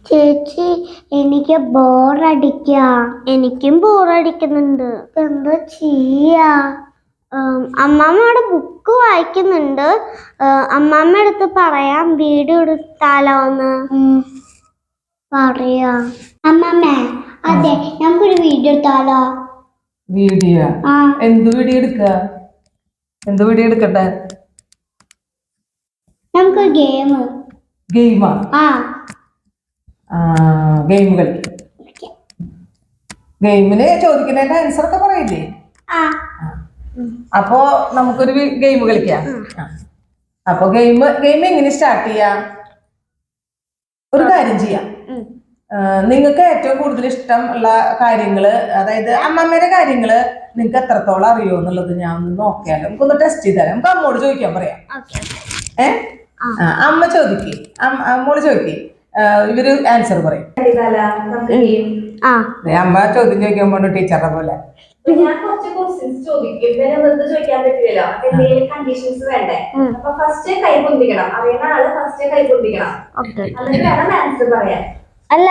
ചേച്ചി എനിക്ക് എനിക്കും ബോറടിക്കുന്നുണ്ട്. എന്താ ചെയ്യാ? അമ്മാമ്മയുടെ ബുക്ക് വായിക്കുന്നുണ്ട്. അമ്മാമ്മ അടുത്ത് പറയാം വീഡിയോ എടുത്താലോന്ന്. പറയാ അമ്മാമ്മ. അതെ, നമുക്കൊരു വീഡിയോ എടുത്താലോ? വീഡിയോ? എന്ത് വീഡിയോ എടുക്കട്ടെ? നമുക്ക് ഗെയിമാ? ഗെയിം കളി. ഗെയിമിന് ചോദിക്കുന്നതിന്റെ ആൻസർ ഒക്കെ പറയില്ലേ? അപ്പോ നമുക്കൊരു ഗെയിം കളിക്കാം. അപ്പൊ ഗെയിം എങ്ങനെ സ്റ്റാർട്ട് ചെയ്യാം? ഒരു കാര്യം ചെയ്യാം. നിങ്ങൾക്ക് ഏറ്റവും കൂടുതൽ ഇഷ്ടമുള്ള കാര്യങ്ങള്, അതായത് അമ്മമ്മയുടെ കാര്യങ്ങള് നിങ്ങൾക്ക് എത്രത്തോളം അറിയോ എന്നുള്ളത് ഞാൻ ഒന്ന് നോക്കിയാലോ. നമുക്കൊന്ന് ടെസ്റ്റ് ചെയ്താലോ. നമുക്ക് അമ്മോട് ചോദിക്കാൻ പറയാം. അമ്മ ചോദിക്കേ, അമ്മോട് ചോദിക്കേ, ഇവര് ആൻസർ പറയും. അമ്മ ചോദ്യം ചോദിക്കുമ്പോ ടീച്ചറുടെ പോലെ ഞാൻ കുറച്ച് ക്വസ്റ്റ്യൻസ് ചോദിക്കും. ചോദിക്കാൻ പറ്റില്ലല്ലോ. എന്തെങ്കിലും കണ്ടീഷൻസ് വേണ്ടേ? അപ്പൊ ഫസ്റ്റ് കൈ പൊന്തിക്കണം. അറിയുന്ന ആള് ഫസ്റ്റ് കൈ പൊന്തിക്കണം. എന്നിട്ട് വേണം ആൻസർ പറയാൻ. അല്ല,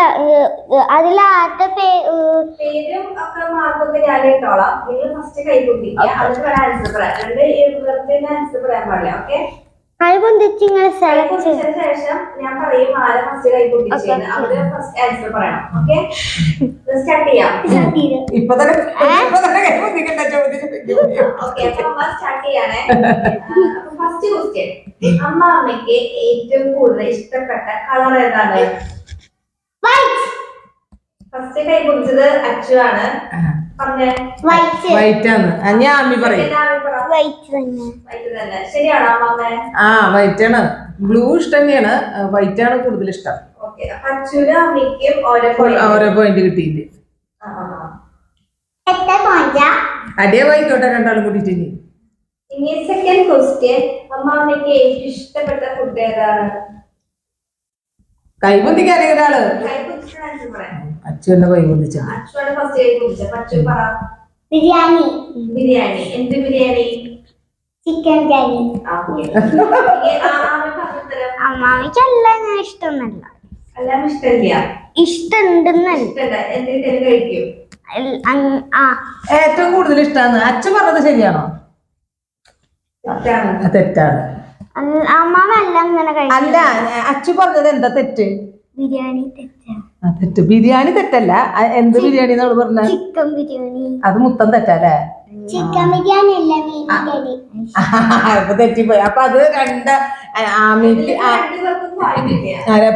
അതിലാരുടെ പേരും ഒക്കെ മാർക്കൊക്കെ ഞാൻ ഇട്ടോളാം. നിങ്ങൾ ഫസ്റ്റ് കൈ പൊന്തിക്കുക. അതിന് വേണം ആൻസർ പറയാം. ആൻസർ പറയാൻ പാടില്ല. ഓക്കെ? ശേഷം ഞാൻ പറയും ആരെ ഫസ്റ്റ് കൈ പൊന്തിച്ചത്. അവര് ഫസ്റ്റ് ആൻസർ പറയണം. ഓക്കെ? സ്റ്റാർട്ട് ചെയ്യാം. ഇപ്പൊ തന്നെ സ്റ്റാർട്ട് ചെയ്യാനേ. ഫസ്റ്റ് ക്വസ്റ്റ്യൻ, അമ്മയ്ക്ക് ഏറ്റവും കൂടുതൽ ഇഷ്ടപ്പെട്ട കളർ ഏതാണ്? ഫസ്റ്റ് കൈ പൊന്തിച്ചത് അച്ചു ആണ്. വൈറ്റ് ആണ്. ഞാൻ അമ്മി പറയും. ശരിയാണോ അമ്മ? വൈറ്റ് ആണ്. ബ്ലൂ ഇഷ്ടം തന്നെയാണ്. വൈറ്റ് ആണ് കൂടുതൽ ഇഷ്ടം. ഓരോ പോയിന്റ് കിട്ടിയില്ലേ? അതേ വായിക്കോട്ടെ, രണ്ടാളും കൂട്ടിട്ട്. ഇനി സെക്കൻഡ് ക്വസ്റ്റ്യൻ, അമ്മയ്ക്ക് ഏറ്റവും ഇഷ്ടപ്പെട്ട ഫുഡ് ഏതാണ്? കൈബന്ധിക്കാൻ ഒരാള് അച്ഛന്റെ കൈബന്ധിച്ച ബിരിയാണി. ബിരിയാണി. എന്ത് ബിരിയാണി? ചിക്കൻ ബിരിയാണി. അമ്മാമിക്ക് എല്ലാം ഇഷ്ടമൊന്നല്ല. എല്ലാം ഇഷ്ടമില്ല. ഇഷ്ടമുണ്ടെന്നല്ല. എന്തെങ്കിലും കഴിക്കും. ഏറ്റവും കൂടുതൽ ഇഷ്ടമാണ്. അച്ഛൻ പറഞ്ഞത് ശരിയാണോ? തെറ്റാണ്. അമ്മാമ എല്ലാം ഇങ്ങനെ കഴിക്കും. അല്ല, അച്ഛൻ പറഞ്ഞത് എന്താ തെറ്റ്? ബിരിയാണി തെറ്റ്. ബിരിയാണി തെറ്റല്ല. എന്ത് ബിരിയാണി എന്നാണ് പറഞ്ഞത്? ചിക്കൻ ബിരിയാണി. അത് മൊത്തം തെറ്റല്ലേ? ചിക്കൻ ബിരിയാണി അല്ല, ബിരിയാണി. അപ്പൊ തെറ്റിപ്പോയി. അപ്പൊ അത് രണ്ട് ആമിക്ക്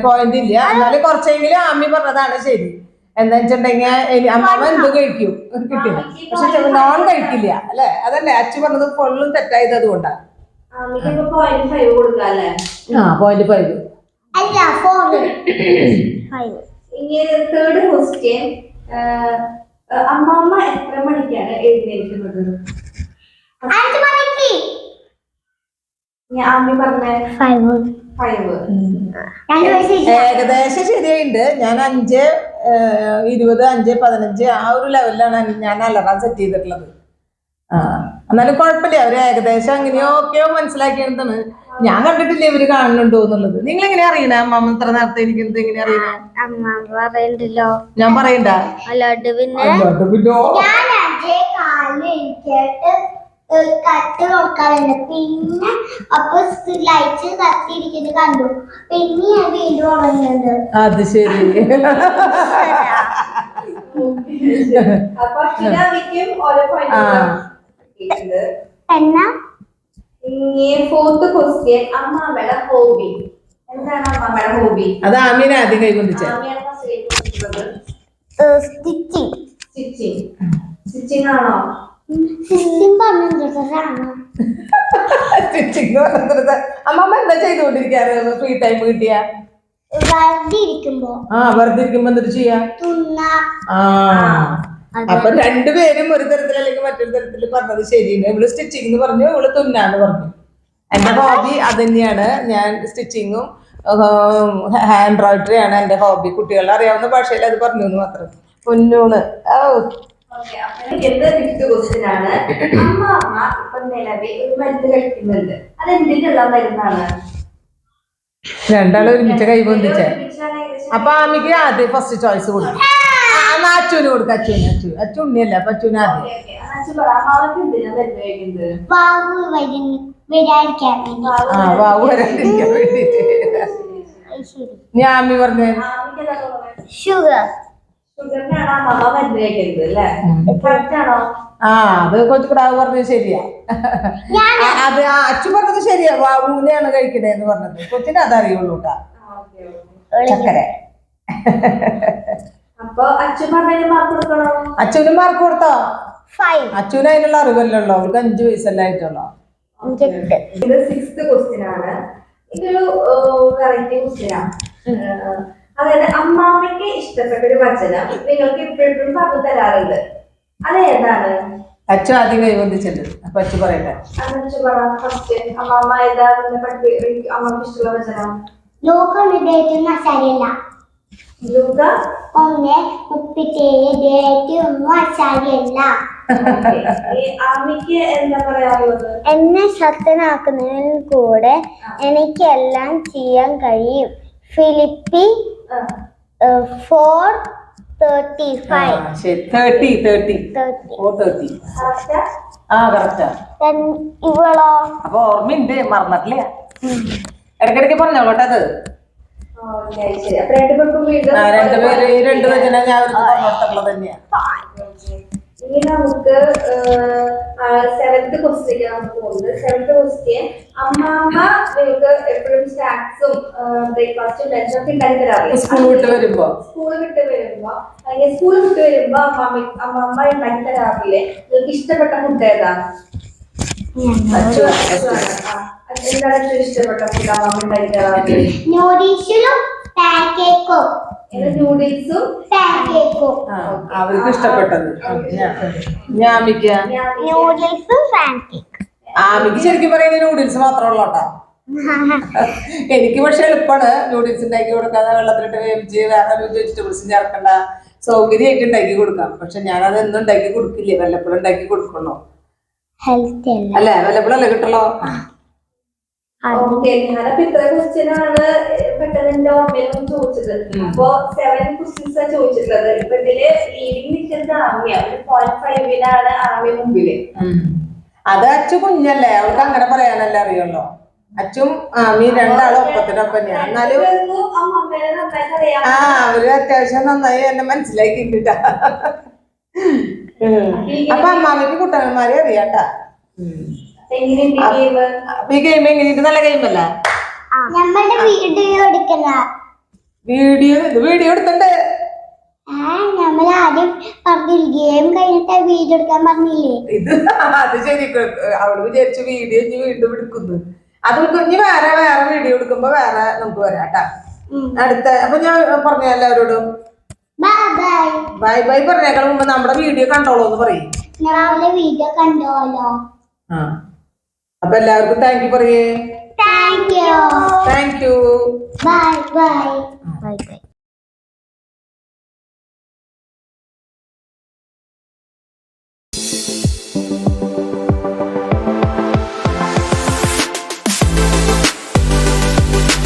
പോയിന്റ് ഇല്ല. എന്നാലും കുറച്ചെങ്കിലും ആമി പറഞ്ഞതാണ് ശരി. എന്താ വെച്ചിട്ടുണ്ടെങ്കിൽ അമ്മാമ എന്ത് കഴിക്കും കിട്ടില്ല. പക്ഷെ നോൺ കഴിക്കില്ല അല്ലെ? അതല്ലേ അച്ഛൻ പറഞ്ഞത് ഫുള്ളും തെറ്റായത്? അതുകൊണ്ടാണ്. .5. അല്ല, 4. തേർഡ് ക്വസ്റ്റ്യൻ, അമ്മമ്മ എത്ര മണിക്കാണ് എഴുന്നേൽക്കുന്നത്? 5 മണിക്ക്. ഞാൻ പറഞ്ഞ 5. ഏകദേശം ശരിയായിട്ടുണ്ട്. ഞാൻ 5:20, 5:15 ആ ഒരു ലെവലിലാണ് ഞാൻ അലറാം സെറ്റ് ചെയ്തിട്ടുള്ളത്. എന്നാലും കുഴപ്പമില്ല. അവര് ഏകദേശം അങ്ങനെയൊക്കെയോ മനസ്സിലാക്കിയെടുത്താണ്. ഞാൻ കണ്ടിട്ടില്ല ഇവര് കാണുന്നുണ്ടോ എന്നുള്ളത്. നിങ്ങൾ എങ്ങനെ അറിയണേ അമ്മ ഇത്ര നേരത്തെ ഇരിക്കുന്നത്? എങ്ങനെ അറിയണേ? ഞാൻ പറയണ്ട. കട്ട് നോക്കാറുണ്ട്. പിന്നെ അപ്പൊ ലൈറ്റ് കത്തിയിരിക്കുന്നത് കണ്ടു. പിന്നെ ഞാൻ വീണ്ടും ഉറങ്ങുന്നുണ്ട്. അത് ശരി. ഫോർത്ത് ക്വസ്റ്റ്യൻ, അമ്മാമ്മയുടെ ഹോബി എന്താണ്? അമ്മാമ്മയുടെ ഹോബി അത് ആമീനെ ആദ്യം കൈകൊണ്ടിച്ച സ്റ്റിച്ചിങ് ആണോ? അമ്മമ്മ എന്താ ചെയ്തുകൊണ്ടിരിക്കാറ് ഫ്രീ ടൈം കിട്ടിയ? വെറുതെ ഇരിക്കുമ്പോ എന്നിട്ട് ചെയ്യാ? അപ്പൊ രണ്ടുപേരും ഒരു തരത്തിൽ അല്ലെങ്കിൽ മറ്റൊരു തരത്തിൽ പറഞ്ഞത് ശരിയാണ്. ഇവള് സ്റ്റിച്ചിങ് എന്ന് പറഞ്ഞു, ഇവള് തുന്നാന്ന് പറഞ്ഞു. എന്റെ ഹോബി അത് തന്നെയാണ്. ഞാൻ സ്റ്റിച്ചിങ്ങും ഹാൻഡ് എംബ്രോയിഡറി ആണ് എന്റെ ഹോബി. കുട്ടികളെ അറിയാവുന്ന ഭാഷയിൽ അത് പറഞ്ഞു എന്ന് മാത്രം. പൊന്നൂണ്. രണ്ടാളും ഒരുമിച്ച കൈ പൊന്തിച്ച അപ്പൊ ആമിക്ക് ആദ്യം ഫസ്റ്റ് ചോയ്സ് കൊടുക്കും. അച്ചുവിന് കൊടുക്കും. അച്ചു ഉണ്ണിയല്ലേ, അപ്പൊ അച്ചുവിന് ആദ്യം. വാവ് വരാതിരിക്കാൻ വേണ്ടി. വാവു വരാതിരിക്കാൻ വേണ്ടിട്ട് ഞാൻ ആമി പറഞ്ഞേ ഷുഗർ. അത് കൊച്ചുകിടാവ് പറഞ്ഞത് ശരിയാ. അത് അച്ചു പറഞ്ഞത് ശരിയാ, വാവുവിനെയാണ് കഴിക്കണേന്ന് പറഞ്ഞത്. കൊച്ചിന് അതറിയുള്ളൂ കേട്ടാ, ചക്കര. അച്ചുവിന് മാർക്ക് കൊടുത്തോ? അച്ചുവിന് അതിനുള്ള അറിവല്ലോ, അവർക്ക് 5 വയസ്സല്ലേ ആയിട്ടുള്ളൂ. ഇത് 6th ക്വസ്റ്റ്യൻ ആണ്. ഇതൊരു വെറൈറ്റി ക്വസ്റ്റ്യൻ ആണ്. അതായത് അമ്മാമ്മയ്ക്ക് ഇഷ്ടപ്പെട്ട ഒരു വചനം നിങ്ങൾക്ക് ഇപ്പോഴും പറഞ്ഞു തരാറുണ്ട്, അതേതാണ്? അച്ചു ആദ്യം കൈവന്നിച്ചിട്ടുണ്ട്, അപ്പൊ അച്ചു പറയട്ടെ. അമ്മാമ്മ ഏതാ അമ്മക്ക് ഇഷ്ടമുള്ള വചനം? ലോകം വിദേശം അച്ചാരിയല്ല. ഒന്ന് ഉപ്പിട്ടേയൊന്നും അച്ചാരിയല്ല. ആമിക്ക് എന്താ പറയാറുള്ളത്? എന്നെ ശക്തനാക്കുന്നതിൽ കൂടെ എനിക്കെല്ലാം ചെയ്യാൻ കഴിയും. ഫിലിപ്പി 4:35. ഇവളോ? അപ്പൊ ഓർമ്മയുണ്ട്, മറന്നിട്ടില്ല. ഇടയ്ക്കിടയ്ക്ക് പറഞ്ഞോളട്ടെ അത്. രണ്ടുപേര് ഈ 2 വചനം ഞാൻ പറഞ്ഞിട്ടുള്ളത് തന്നെയാ. ഇനി നമുക്ക് 7th ക്വസ്റ്റ്യൻ നമുക്ക് പോകുന്നത്. 7th ക്വസ്റ്റ്യൻ, അമ്മാമ്മ നിങ്ങൾക്ക് എപ്പോഴും സ്നാക്സും ബ്രേക്ക്ഫാസ്റ്റും ലഞ്ചൊക്കെ ഉണ്ടാക്കി തരാറില്ല? സ്കൂൾ വിട്ട് വരുമ്പോ അല്ലെങ്കിൽ സ്കൂൾ വിട്ട് വരുമ്പോ അമ്മമ്മ ഉണ്ടാക്കി തരാറില്ലേ? നിങ്ങൾക്ക് ഇഷ്ടപ്പെട്ട ഫുഡ് ഏതാണ്? എന്താണ് ഏറ്റവും ഇഷ്ടപ്പെട്ട ഫുഡ് അമ്മമ്മ ഉണ്ടാക്കി തരാറില്ലേ? നൂഡിൽസും പാൻകേക്കും. നൂഡിൽസും പാൻകേക്കും അവർക്ക് ഇഷ്ടപ്പെട്ടത്. നൂഡിൽസും പാൻകേക്ക്. ആമിക്ക് ശരിക്കും പറയുന്നത് നൂഡിൽസ് മാത്രമേ ഉള്ളൂട്ടാ. എനിക്ക് പക്ഷെ എളുപ്പമാണ് നൂഡിൽസ് ഉണ്ടാക്കി കൊടുക്കാതെ വെള്ളത്തിലിട്ട് വേവിച്ച് വേറെ വെജിറ്റബിൾസും ചേർക്കണ്ട, സൗകര്യമായിട്ട് ഉണ്ടാക്കി കൊടുക്കാം. പക്ഷെ ഞാനത് എന്നും ഉണ്ടാക്കി കൊടുക്കില്ലേ, വല്ലപ്പോഴും ഉണ്ടാക്കി കൊടുക്കണോ അല്ലേ, വല്ലപ്പോഴും അല്ലേ കിട്ടുള്ളൂ. ഞാനപ്പോ ഇത്ര ക്വസ്റ്റ്യൻ ആണ് പെട്ടെന്ന് എന്റെ ഓർമ്മയിലും ചോദിച്ചത്. അപ്പൊ 7 ക്വസ്റ്റ്യൻസ് ആണ് ചോദിച്ചിട്ടുള്ളത്. ഇപ്പൊ ഇതില് ലീഡിങ് നിൽക്കുന്നത് ആമിയ, 0.5 ആമി മുമ്പില്. അത് അച്ചു കുഞ്ഞല്ലേ, അവൾക്ക് അങ്ങനെ പറയാനല്ലേ അറിയുള്ളൂ. അച്ചും ആമി രണ്ടാളും ഒപ്പത്തിനൊപ്പം തന്നെയാണ്. എന്നാലും അവര് അത്യാവശ്യം നന്നായി എന്നെ മനസ്സിലാക്കിട്ടാ. അപ്പൊ അമ്മാമിക്ക് കുട്ടന്മാരെ അറിയാട്ടാ. ഈ ഗെയിം എങ്ങനെയിട്ട് നല്ല ഗെയിമല്ല? വീഡിയോ എടുത്തണ്ട്. നമ്മൾ ആദ്യം പറഞ്ഞില്ല, ഗെയിം കഴിഞ്ഞിട്ട് വീഡിയോ എടുക്കാൻ പറഞ്ഞില്ലേ? ഇത് അത് ശരി, അവള് വിചാരിച്ചു വീഡിയോ ഇനി വീണ്ടും എടുക്കുന്നു. അത് ഇനി വേറെ വീഡിയോ എടുക്കുമ്പോ വേറെ നമുക്ക് വരാട്ടാ. അടുത്ത അപ്പൊ ഞാൻ പറഞ്ഞ എല്ലാവരോടും ബൈ ബൈ പറഞ്ഞേക്കാൾ മുമ്പ് നമ്മുടെ വീഡിയോ കണ്ടോളൂ എന്ന് പറയും. വീഡിയോ കണ്ടോളോ. അപ്പൊ എല്ലാവർക്കും താങ്ക് യു പറയേ. Thank you. Thank you. Bye bye.